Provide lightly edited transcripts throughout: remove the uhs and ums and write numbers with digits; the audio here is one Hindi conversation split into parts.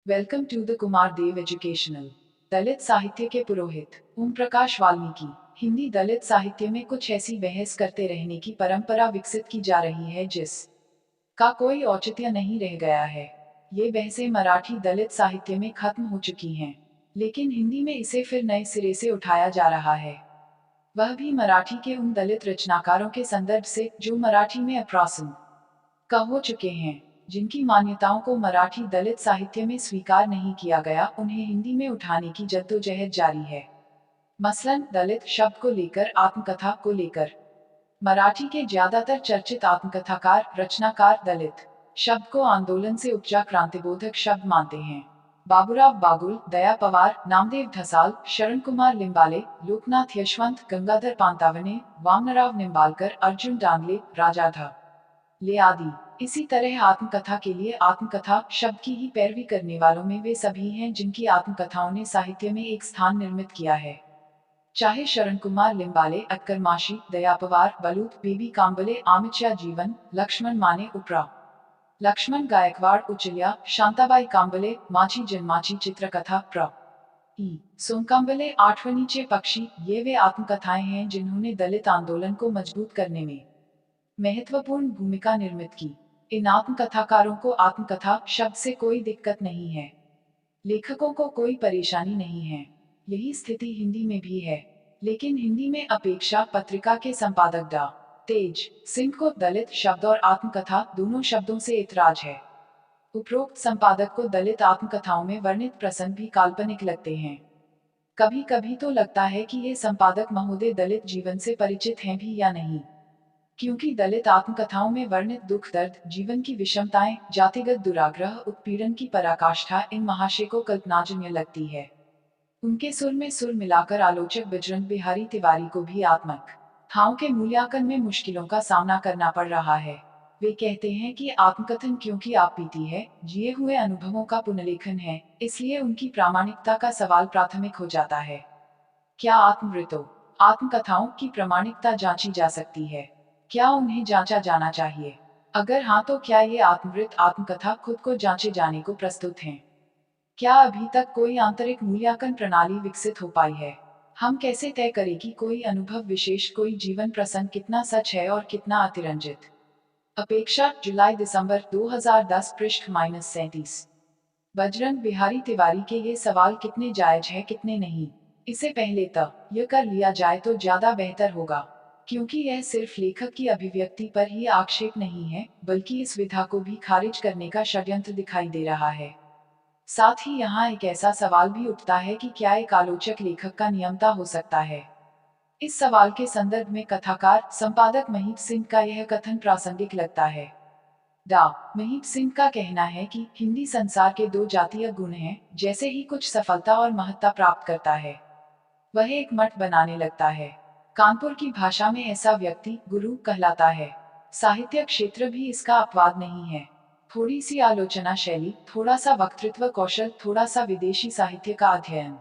Welcome to the Kumar Dev educational. दलित साहित्य के पुरोहित ओम प्रकाश वाल्मीकि। हिंदी दलित साहित्य में कुछ ऐसी बहस करते रहने की परंपरा विकसित की जा रही है जिस का कोई औचित्य नहीं रह गया है। ये बहसें मराठी दलित साहित्य में खत्म हो चुकी हैं, लेकिन हिंदी में इसे फिर नए सिरे से उठाया जा रहा है। वह भी मराठी के उन दलित रचनाकारों के संदर्भ से जो मराठी में अप्रासन का हो चुके हैं, जिनकी मान्यताओं को मराठी दलित साहित्य में स्वीकार नहीं किया गया, उन्हें हिंदी में उठाने की जद्दोजहद जारी है। मसलन दलित शब्द को लेकर, आत्मकथा को लेकर मराठी के ज्यादातर चर्चित आत्मकथाकार रचनाकार दलित शब्द को आंदोलन से उपजा क्रांतिबोधक शब्द मानते हैं। बाबूराव बागुल, दया पवार, नामदेव ढसाल, शरण कुमार लिम्बाले, लोकनाथ यशवंत, गंगाधर पांतावने, वामनराव निम्बालकर, अर्जुन डांगले, राजा ध ले आदि। इसी तरह आत्मकथा के लिए आत्मकथा शब्द की ही पैरवी करने वालों में वे सभी हैं जिनकी आत्मकथाओं ने साहित्य में एक स्थान निर्मित किया है। चाहे शरण कुमार लिम्बाले, अक्कर माशी, दया पवार, बलूत, बेबी काम्बले, आमिचा जीवन, लक्ष्मण माने उपरा, लक्ष्मण गायकवाड़ उचलिया, शांताबाई काम्बले, माझी जन्माची चित्रकथा प्र ई सोनकाम्बले, आठवनीचे पक्षी, ये वे आत्मकथाएं हैं जिन्होंने दलित आंदोलन को मजबूत करने में महत्वपूर्ण भूमिका निर्मित की। इन आत्मकथाकारों को आत्मकथा शब्द से कोई दिक्कत नहीं है, लेखकों को कोई परेशानी नहीं है। यही स्थिति हिंदी में भी है, लेकिन हिंदी में अपेक्षा पत्रिका के संपादक डा तेज सिंह को दलित शब्द और आत्मकथा दोनों शब्दों से ऐतराज है। उपरोक्त संपादक को दलित आत्मकथाओं में वर्णित प्रसंग भी काल्पनिक लगते हैं। कभी कभी तो लगता है कि ये संपादक महोदय दलित जीवन से परिचित हैं भी या नहीं, क्योंकि दलित आत्मकथाओं में वर्णित दुख दर्द, जीवन की विषमताएं, जातिगत दुराग्रह, उत्पीड़न की पराकाष्ठा इन महाशय को कल्पनाजन्य लगती है। उनके सुर में सुर मिलाकर आलोचक बजरंग बिहारी तिवारी को भी आत्मक थाओं के मूल्यांकन में मुश्किलों का सामना करना पड़ रहा है। वे कहते हैं कि आत्मकथन क्योंकि आप बीती है, जिए हुए अनुभवों का पुनर्लेखन है, इसलिए उनकी प्रामाणिकता का सवाल प्राथमिक हो जाता है। क्या आत्मवृतों आत्मकथाओं की प्रामाणिकता जांची जा सकती है? क्या उन्हें जांचा जाना चाहिए? अगर हाँ, तो क्या ये आत्मवृत आत्मकथा खुद को जांचे जाने को प्रस्तुत हैं? क्या अभी तक कोई आंतरिक मूल्यांकन प्रणाली विकसित हो पाई है? हम कैसे तय करें कि कोई अनुभव विशेष, कोई जीवन प्रसंग कितना सच है और कितना अतिरंजित? अपेक्षा, जुलाई दिसंबर 2010, पृष्ठ -37। बजरंग बिहारी तिवारी के ये सवाल कितने जायज है कितने नहीं, इसे पहले यह कर लिया जाए तो ज्यादा बेहतर होगा, क्योंकि यह सिर्फ लेखक की अभिव्यक्ति पर ही आक्षेप नहीं है, बल्कि इस विधा को भी खारिज करने का षड्यंत्र दिखाई दे रहा है। साथ ही यहाँ एक ऐसा सवाल भी उठता है कि क्या एक आलोचक लेखक का नियंता हो सकता है? इस सवाल के संदर्भ में कथाकार संपादक महीप सिंह का यह कथन प्रासंगिक लगता है। डा महीप सिंह का कहना है कि हिंदी संसार के दो जातीय गुण हैं, जैसे ही कुछ सफलता और महत्ता प्राप्त करता है, वह एक मठ बनाने लगता है। कानपुर की भाषा में ऐसा व्यक्ति गुरु कहलाता है। साहित्य क्षेत्र भी इसका अपवाद नहीं है। थोड़ी सी आलोचना शैली, थोड़ा सा वक्तृत्व कौशल, थोड़ा सा विदेशी साहित्य का अध्ययन,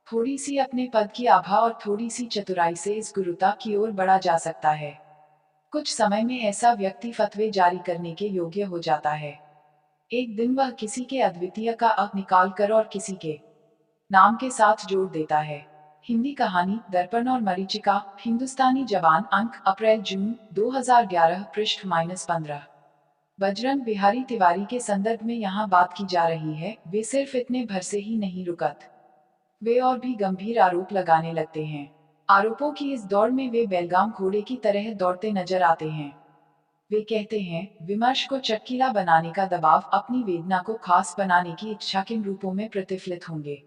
थोड़ी सी अपने पद की आभा और थोड़ी सी चतुराई से इस गुरुता की ओर बढ़ा जा सकता है। कुछ समय में ऐसा व्यक्ति फतवे जारी करने के योग्य हो जाता है। एक दिन वह किसी के अद्वितीय का अ निकाल कर और किसी के नाम के साथ जोड़ देता है। हिंदी कहानी, दर्पण और मरीचिका, हिंदुस्तानी जवान, अंक अप्रैल जून 2011, पृष्ठ -15। बजरंग बिहारी तिवारी के संदर्भ में यहाँ बात की जा रही है, वे सिर्फ इतने भर से ही नहीं रुकत, वे और भी गंभीर आरोप लगाने लगते हैं। आरोपों की इस दौड़ में वे बेलगाम घोड़े की तरह दौड़ते नजर आते हैं। वे कहते हैं, विमर्श को चटकीला बनाने का दबाव, अपनी वेदना को खास बनाने की इच्छा किन रूपों में प्रतिफलित होंगे?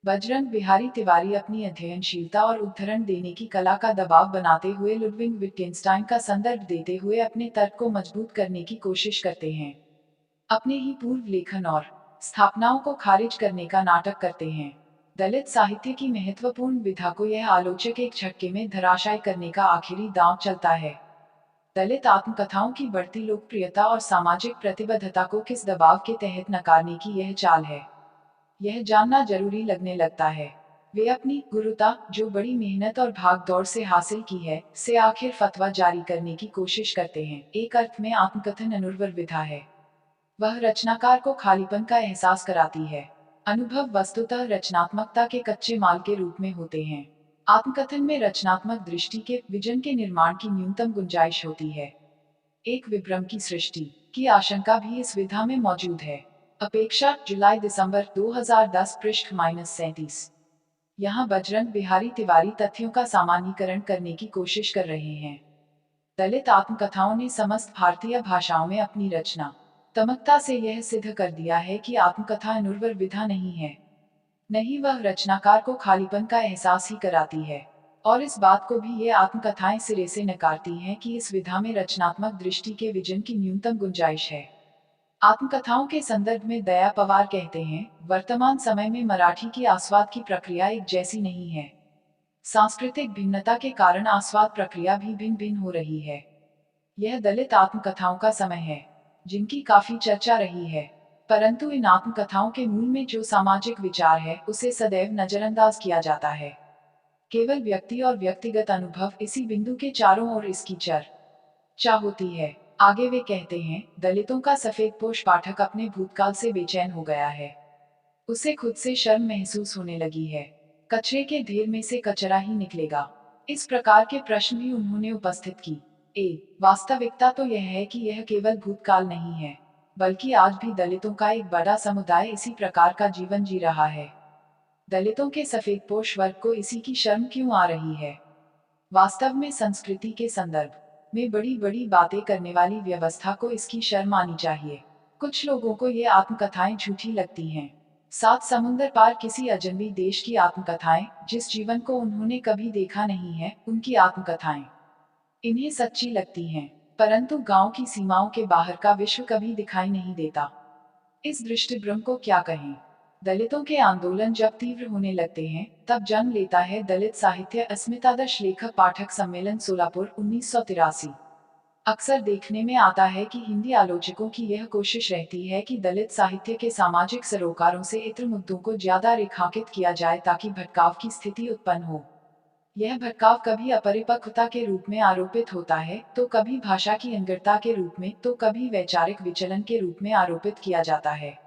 बजरंग बिहारी तिवारी अपनी अध्ययनशीलता और उद्धरण देने की कला का दबाव बनाते हुए लुडविग विटगेन्स्टाइन का संदर्भ देते हुए अपने तर्क को मजबूत करने की कोशिश करते हैं। अपने ही पूर्व लेखन और स्थापनाओं को खारिज करने का नाटक करते हैं। दलित साहित्य की महत्वपूर्ण विधा को यह आलोचक एक झटके में धराशायी करने का आखिरी दांव चलता है। दलित आत्मकथाओं की बढ़ती लोकप्रियता और सामाजिक प्रतिबद्धता को किस दबाव के तहत नकारने की यह चाल है, यह जानना जरूरी लगने लगता है। वे अपनी गुरुता, जो बड़ी मेहनत और भाग दौड़ से हासिल की है, से आखिर फतवा जारी करने की कोशिश करते हैं। एक अर्थ में आत्मकथन अनुर्वर विधा है। वह रचनाकार को खालीपन का एहसास कराती है। अनुभव वस्तुतः रचनात्मकता के कच्चे माल के रूप में होते हैं। आत्मकथन में रचनात्मक दृष्टि के विजन के निर्माण की न्यूनतम गुंजाइश होती है। एक विभ्रम की सृष्टि की आशंका भी इस विधा में मौजूद है। अपेक्षा जुलाई दिसंबर 2010 पृष्ठ -37। यहाँ बजरंग बिहारी तिवारी तथ्यों का सामान्यीकरण करने की कोशिश कर रहे हैं। दलित आत्मकथाओं ने समस्त भारतीय भाषाओं में अपनी रचना तमकता से यह सिद्ध कर दिया है कि आत्मकथा अनुर्वर विधा नहीं है। नहीं, वह रचनाकार को खालीपन का एहसास ही कराती है। और इस बात को भी ये आत्मकथाएं सिरे से नकारती हैं कि इस विधा में रचनात्मक दृष्टि के विजन की न्यूनतम गुंजाइश है। आत्मकथाओं के संदर्भ में दया पवार कहते हैं, वर्तमान समय में मराठी की आस्वाद की प्रक्रिया एक जैसी नहीं है। सांस्कृतिक भिन्नता के कारण आस्वाद प्रक्रिया भी भिन्न भिन्न हो रही है। यह दलित आत्मकथाओं का समय है, जिनकी काफी चर्चा रही है। परंतु इन आत्मकथाओं के मूल में जो सामाजिक विचार है, उसे सदैव नजरअंदाज किया जाता है। केवल व्यक्ति और व्यक्तिगत अनुभव इसी बिंदु के चारों ओर इसकी चर्चा होती है। आगे वे कहते हैं, दलितों का सफेद पोश पाठक अपने भूतकाल से बेचैन हो गया है। उसे खुद से शर्म महसूस होने लगी है। कचरे के ढेर में से कचरा ही निकलेगा। इस प्रकार के प्रश्न भी उन्होंने उपस्थित की। वास्तविकता तो यह है कि यह केवल भूतकाल नहीं है, बल्कि आज भी दलितों का एक बड़ा समुदाय इसी प्रकार का जीवन जी रहा है। दलितों के सफेदपोश वर्ग को इसी की शर्म क्यों आ रही है? वास्तव में संस्कृति के संदर्भ में बड़ी बड़ी बातें करने वाली व्यवस्था को इसकी शर्म आनी चाहिए। कुछ लोगों को ये आत्मकथाएं झूठी लगती हैं। सात समुंदर पार किसी अजनबी देश की आत्मकथाएं, जिस जीवन को उन्होंने कभी देखा नहीं है, उनकी आत्मकथाएं इन्हें सच्ची लगती हैं। परंतु गांव की सीमाओं के बाहर का विश्व कभी दिखाई नहीं देता। इस दृष्टिभ्रम को क्या कहें? दलितों के आंदोलन जब तीव्र होने लगते हैं, तब जन्म लेता है दलित साहित्य अस्मितादर्श लेखक पाठक सम्मेलन सोलापुर 1983। अक्सर देखने में आता है कि हिंदी आलोचकों की यह कोशिश रहती है कि दलित साहित्य के सामाजिक सरोकारों से इतर मुद्दों को ज्यादा रेखांकित किया जाए ताकि भटकाव की स्थिति उत्पन्न हो। यह भटकाव कभी अपरिपक्वता के रूप में आरोपित होता है, तो कभी भाषा की अंगरता के रूप में, तो कभी वैचारिक विचलन के रूप में आरोपित किया जाता है।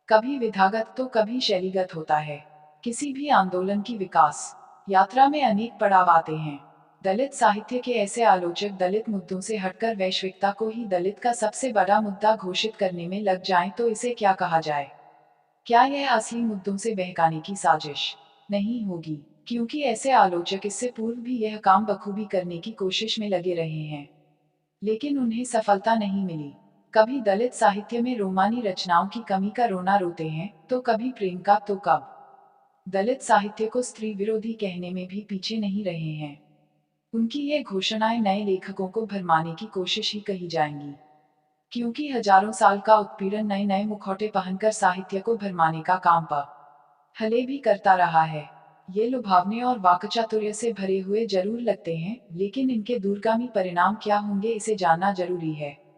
कभी विधागत तो कभी शैलीगत होता है। किसी भी आंदोलन की विकास यात्रा में अनेक पड़ाव आते हैं। दलित साहित्य के ऐसे आलोचक दलित मुद्दों से हटकर वैश्विकता को ही दलित का सबसे बड़ा मुद्दा घोषित करने में लग जाएं तो इसे क्या कहा जाए? क्या यह असली मुद्दों से बहकाने की साजिश नहीं होगी? क्योंकि ऐसे आलोचक इससे पूर्व भी यह काम बखूबी करने की कोशिश में लगे रहे हैं, लेकिन उन्हें सफलता नहीं मिली। कभी दलित साहित्य में रोमानी रचनाओं की कमी का रोना रोते हैं, तो कभी प्रेम का, तो कब दलित साहित्य को स्त्री विरोधी कहने में भी पीछे नहीं रहे हैं। उनकी ये घोषणाएं नए लेखकों को भरमाने की कोशिश ही कही जाएंगी, क्योंकि हजारों साल का उत्पीड़न नए नए मुखौटे पहनकर साहित्य को भरमाने का काम पहले भी करता रहा है। ये लुभावने और वाक्चातुर्य से भरे हुए जरूर लगते हैं, लेकिन इनके दूरगामी परिणाम क्या होंगे इसे जानना जरूरी है।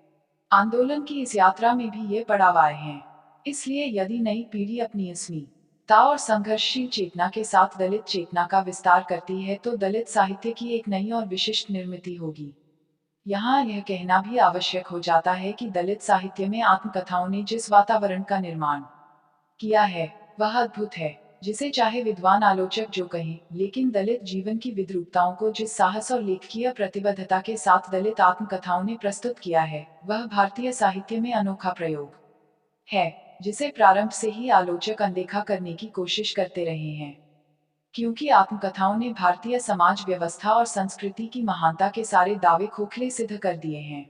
आंदोलन की इस यात्रा में भी ये पड़ाव आए हैं। इसलिए यदि नई पीढ़ी अपनी अस्मिता और संघर्षशील चेतना के साथ दलित चेतना का विस्तार करती है, तो दलित साहित्य की एक नई और विशिष्ट निर्मिति होगी। यहाँ यह कहना भी आवश्यक हो जाता है कि दलित साहित्य में आत्मकथाओं ने जिस वातावरण का निर्माण किया है, वह अद्भुत है। जिसे चाहे विद्वान आलोचक जो कहें, लेकिन दलित जीवन की विद्रूपताओं को जिस साहस और लेखकीय प्रतिबद्धता के साथ दलित आत्मकथाओं ने प्रस्तुत किया है, वह भारतीय साहित्य में अनोखा प्रयोग है, जिसे प्रारंभ से ही आलोचक अनदेखा करने की कोशिश करते रहे हैं। क्योंकि आत्मकथाओं ने भारतीय समाज व्यवस्था और संस्कृति की महानता के सारे दावे खोखले सिद्ध कर दिए हैं।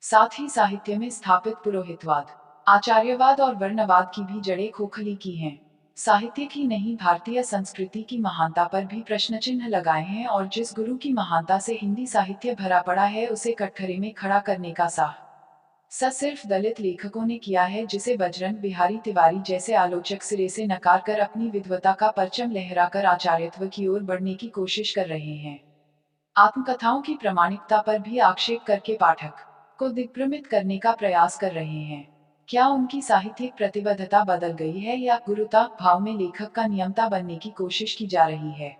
साथ ही साहित्य में स्थापित पुरोहितवाद, आचार्यवाद और वर्णवाद की भी जड़ें खोखली की हैं। साहित्य की नहीं, भारतीय संस्कृति की महानता पर भी प्रश्नचिन्ह लगाए हैं, और जिस गुरु की महानता से हिंदी साहित्य भरा पड़ा है, उसे कटघरे में खड़ा करने का साहस सिर्फ दलित लेखकों ने किया है, जिसे बजरंग बिहारी तिवारी जैसे आलोचक सिरे से नकार कर अपनी विद्वता का परचम लहराकर आचार्यत्व की ओर बढ़ने की कोशिश कर रहे हैं। आत्मकथाओं की प्रामाणिकता पर भी आक्षेप करके पाठक को दिग्भ्रमित करने का प्रयास कर रहे हैं। क्या उनकी साहित्यिक प्रतिबद्धता बदल गई है, या गुरुता भाव में लेखक का नियमता बनने की कोशिश की जा रही है?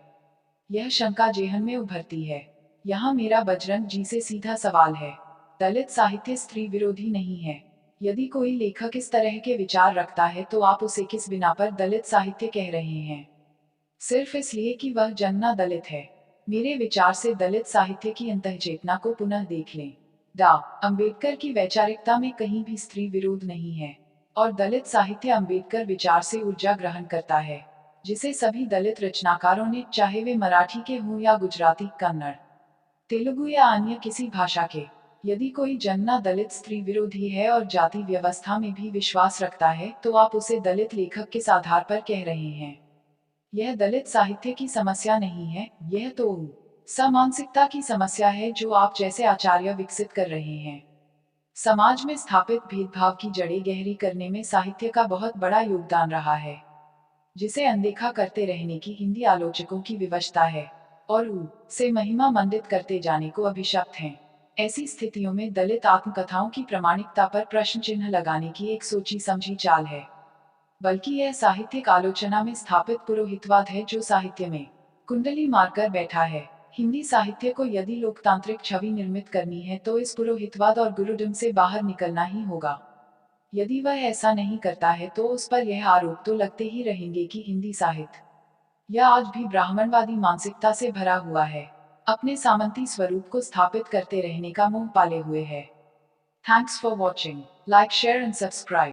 यह शंका जेहन में उभरती है। यहाँ मेरा बजरंग जी से सीधा सवाल है, दलित साहित्य स्त्री विरोधी नहीं है। यदि कोई लेखक इस तरह के विचार रखता है तो आप उसे किस बिना पर दलित साहित्य कह रहे हैं? सिर्फ इसलिए कि वह जन्ना दलित है? मेरे विचार से दलित साहित्य की अंतःचेतना को पुनः देख लें। डा अंबेडकर की वैचारिकता में कहीं भी स्त्री विरोध नहीं है, और दलित साहित्य अंबेडकर विचार से ऊर्जा ग्रहण करता है, जिसे सभी दलित रचनाकारों ने, चाहे वे मराठी के हों या गुजराती, कन्नड़, तेलुगु या अन्य किसी भाषा के। यदि कोई जन्ना दलित स्त्री विरोधी है और जाति व्यवस्था में भी विश्वास रखता है, तो आप उसे दलित लेखक किस आधार पर कह रहे हैं? यह दलित साहित्य की समस्या नहीं है, यह तो समानसिकता की समस्या है जो आप जैसे आचार्य विकसित कर रहे हैं। समाज में स्थापित भेदभाव की जड़ें गहरी करने में साहित्य का बहुत बड़ा योगदान रहा है, जिसे अनदेखा करते रहने की हिंदी आलोचकों की विवशता है, और से महिमा मंडित करते जाने को अभिशप्त हैं। ऐसी स्थितियों में दलित आत्मकथाओं की प्रामाणिकता पर प्रश्न चिन्ह लगाने की एक सोची समझी चाल है, बल्कि यह साहित्यिक आलोचना में स्थापित पुरोहितवाद है जो साहित्य में कुंडली मारकर बैठा है। हिंदी साहित्य को यदि लोकतांत्रिक छवि निर्मित करनी है तो इस पुरोहितवाद और गुरुडम से बाहर निकलना ही होगा। यदि वह ऐसा नहीं करता है तो उस पर यह आरोप तो लगते ही रहेंगे कि हिंदी साहित्य यह आज भी ब्राह्मणवादी मानसिकता से भरा हुआ है, अपने सामंती स्वरूप को स्थापित करते रहने का मोह पाले हुए है। Thanks for watching. Like, share and subscribe.